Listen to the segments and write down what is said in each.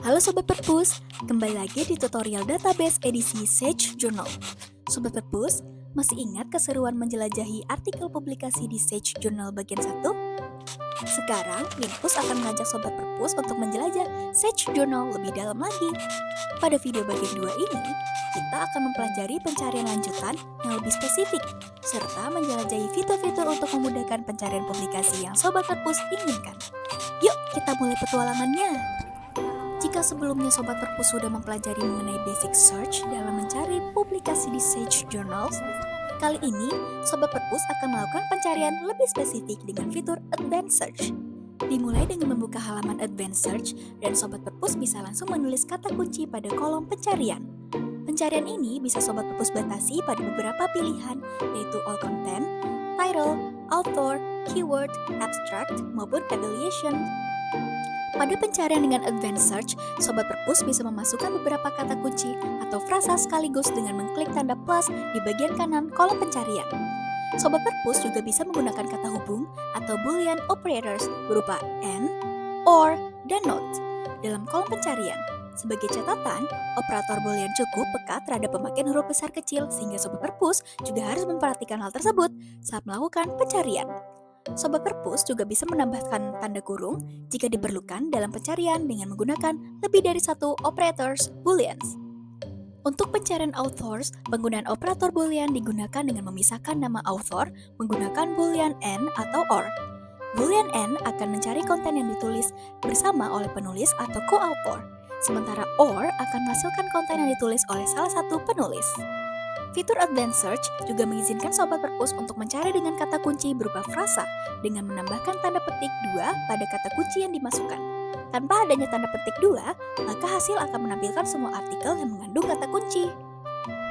Halo Sobat Perpus, kembali lagi di tutorial database edisi Sage Journal. Sobat Perpus, masih ingat keseruan menjelajahi artikel publikasi di Sage Journal bagian 1? Sekarang, Linpus akan mengajak Sobat Perpus untuk menjelajah Sage Journal lebih dalam lagi. Pada video bagian 2 ini, kita akan mempelajari pencarian lanjutan yang lebih spesifik, serta menjelajahi fitur-fitur untuk memudahkan pencarian publikasi yang Sobat Perpus inginkan. Yuk, kita mulai petualangannya! Jika sebelumnya Sobat Perpus sudah mempelajari mengenai basic search dalam mencari publikasi di Sage Journals, kali ini Sobat Perpus akan melakukan pencarian lebih spesifik dengan fitur Advanced Search. Dimulai dengan membuka halaman Advanced Search dan Sobat Perpus bisa langsung menulis kata kunci pada kolom pencarian. Pencarian ini bisa Sobat Perpus batasi pada beberapa pilihan, yaitu All Content, Title, Author, Keyword, Abstract, maupun Abbreviation. Pada pencarian dengan Advanced Search, Sobat Perpus bisa memasukkan beberapa kata kunci atau frasa sekaligus dengan mengklik tanda plus di bagian kanan kolom pencarian. Sobat Perpus juga bisa menggunakan kata hubung atau Boolean operators berupa and, or, dan not dalam kolom pencarian. Sebagai catatan, operator Boolean cukup peka terhadap pemakaian huruf besar kecil sehingga Sobat Perpus juga harus memperhatikan hal tersebut saat melakukan pencarian. Sobat Perpus juga bisa menambahkan tanda kurung jika diperlukan dalam pencarian dengan menggunakan lebih dari satu operators booleans. Untuk pencarian authors, penggunaan operator boolean digunakan dengan memisahkan nama author menggunakan boolean n atau or. Boolean n akan mencari konten yang ditulis bersama oleh penulis atau co-author, sementara or akan menghasilkan konten yang ditulis oleh salah satu penulis. Fitur Advanced Search juga mengizinkan Sobat Perpus untuk mencari dengan kata kunci berupa frasa dengan menambahkan tanda petik 2 pada kata kunci yang dimasukkan. Tanpa adanya tanda petik 2, maka hasil akan menampilkan semua artikel yang mengandung kata kunci.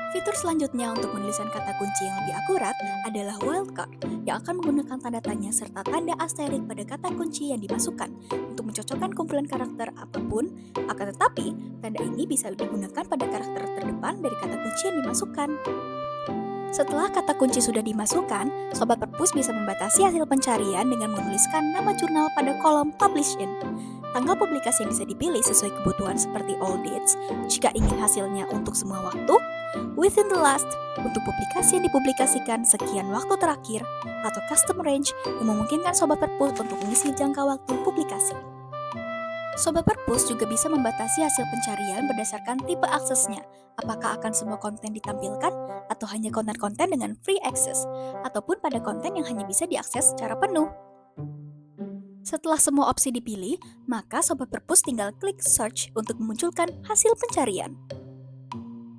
Fitur selanjutnya untuk menuliskan kata kunci yang lebih akurat adalah wildcard yang akan menggunakan tanda tanya serta tanda asterik pada kata kunci yang dimasukkan untuk mencocokkan kumpulan karakter apapun, akan tetapi tanda ini bisa digunakan pada karakter terdepan dari kata kunci yang dimasukkan. Setelah kata kunci sudah dimasukkan, Sobat Perpus bisa membatasi hasil pencarian dengan menuliskan nama jurnal pada kolom Publish In. Tanggal publikasi yang bisa dipilih sesuai kebutuhan seperti all dates jika ingin hasilnya untuk semua waktu, within the last untuk publikasi yang dipublikasikan sekian waktu terakhir, atau custom range yang memungkinkan Sobat Perpus untuk mengisi jangka waktu publikasi. Sobat Perpus juga bisa membatasi hasil pencarian berdasarkan tipe aksesnya, apakah akan semua konten ditampilkan atau hanya konten-konten dengan free access, ataupun pada konten yang hanya bisa diakses secara penuh. Setelah semua opsi dipilih, maka Sobat Perpus tinggal klik search untuk memunculkan hasil pencarian.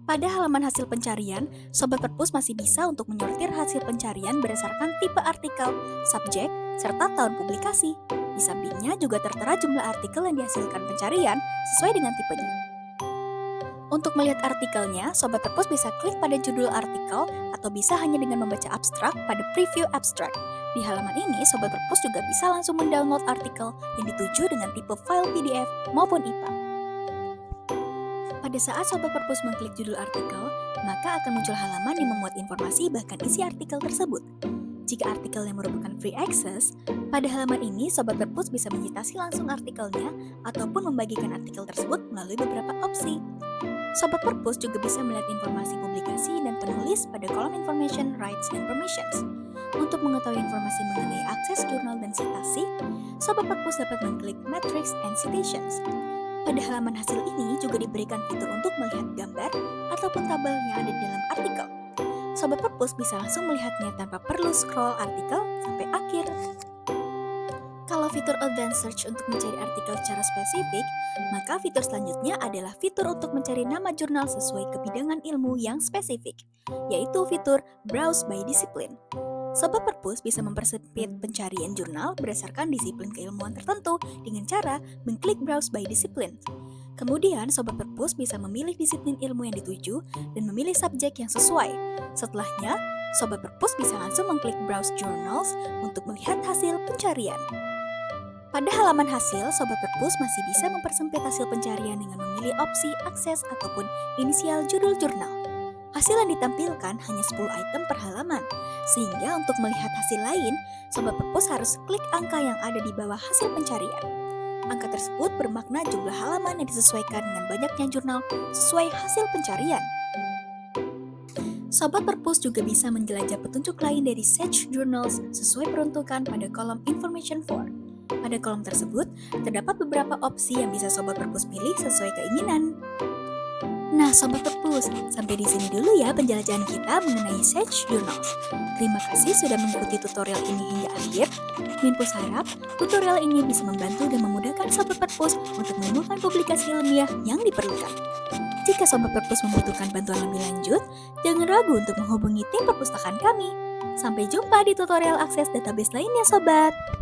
Pada halaman hasil pencarian, Sobat Perpus masih bisa untuk menyortir hasil pencarian berdasarkan tipe artikel, subjek, serta tahun publikasi. Di sampingnya juga tertera jumlah artikel yang dihasilkan pencarian sesuai dengan tipenya. Untuk melihat artikelnya, Sobat Perpus bisa klik pada judul artikel atau bisa hanya dengan membaca abstrak pada preview abstract. Di halaman ini, Sobat Perpus juga bisa langsung mendownload artikel yang dituju dengan tipe file PDF maupun EPUB. Pada saat Sobat Perpus mengklik judul artikel, maka akan muncul halaman yang memuat informasi bahkan isi artikel tersebut. Jika artikel yang merupakan free access, pada halaman ini Sobat Perpus bisa menyitasi langsung artikelnya ataupun membagikan artikel tersebut melalui beberapa opsi. Sobat Perpus juga bisa melihat informasi publikasi dan penulis pada kolom Information, Rights, and Permissions. Untuk mengetahui informasi mengenai akses jurnal dan citasi, Sobat Perpus dapat mengklik Metrics and Citations. Pada halaman hasil ini juga diberikan fitur untuk melihat gambar ataupun tabel yang ada di dalam artikel. Sobat Perpus bisa langsung melihatnya tanpa perlu scroll artikel sampai akhir. Kalau fitur Advanced Search untuk mencari artikel secara spesifik, maka fitur selanjutnya adalah fitur untuk mencari nama jurnal sesuai kebidangan ilmu yang spesifik, yaitu fitur Browse by Discipline. Sobat Perpus bisa mempersempit pencarian jurnal berdasarkan disiplin keilmuan tertentu dengan cara mengklik Browse by Discipline. Kemudian, Sobat Perpus bisa memilih disiplin ilmu yang dituju dan memilih subjek yang sesuai. Setelahnya, Sobat Perpus bisa langsung mengklik Browse Journals untuk melihat hasil pencarian. Pada halaman hasil, Sobat Perpus masih bisa mempersempit hasil pencarian dengan memilih opsi akses ataupun inisial judul jurnal. Hasil yang ditampilkan hanya 10 item per halaman, sehingga untuk melihat hasil lain, Sobat Perpus harus klik angka yang ada di bawah hasil pencarian. Angka tersebut bermakna jumlah halaman yang disesuaikan dengan banyaknya jurnal sesuai hasil pencarian. Sobat Perpus juga bisa menjelajah petunjuk lain dari Search Journals sesuai peruntukan pada kolom Information for. Pada kolom tersebut, terdapat beberapa opsi yang bisa Sobat Perpus pilih sesuai keinginan. Nah, Sobat Perpus, sampai di sini dulu ya penjelajahan kita mengenai Search Journals. Terima kasih sudah mengikuti tutorial ini hingga akhir. Minpus harap tutorial ini bisa membantu dan memudahkan Sobat Perpus untuk menemukan publikasi ilmiah yang diperlukan. Jika Sobat Perpus membutuhkan bantuan lebih lanjut, jangan ragu untuk menghubungi tim perpustakaan kami. Sampai jumpa di tutorial akses database lainnya, Sobat!